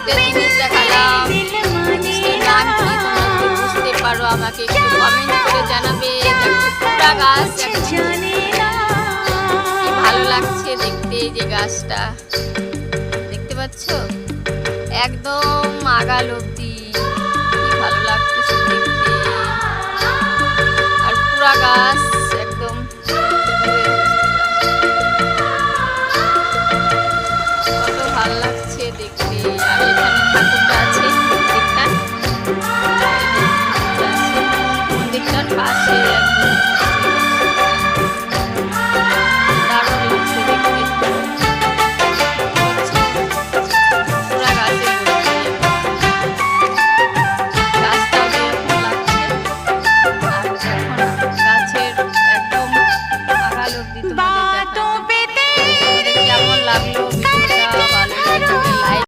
একটা জিনিস দেখালাম, জিনিসটার নাম কি তোমরা যদি বুঝতে পারো আমাকে একটু কমেন্ট করে জানাবে। দেখো পুরা গাছ, কি ভালো লাগছে দেখতে। যে গাছটা দেখতে পাচ্ছ একদম আগাল অব্দি, কি ভালো লাগতেছে দেখতে। আর পুরা গাছ একদম কত ভালো লাগছে দেখতে।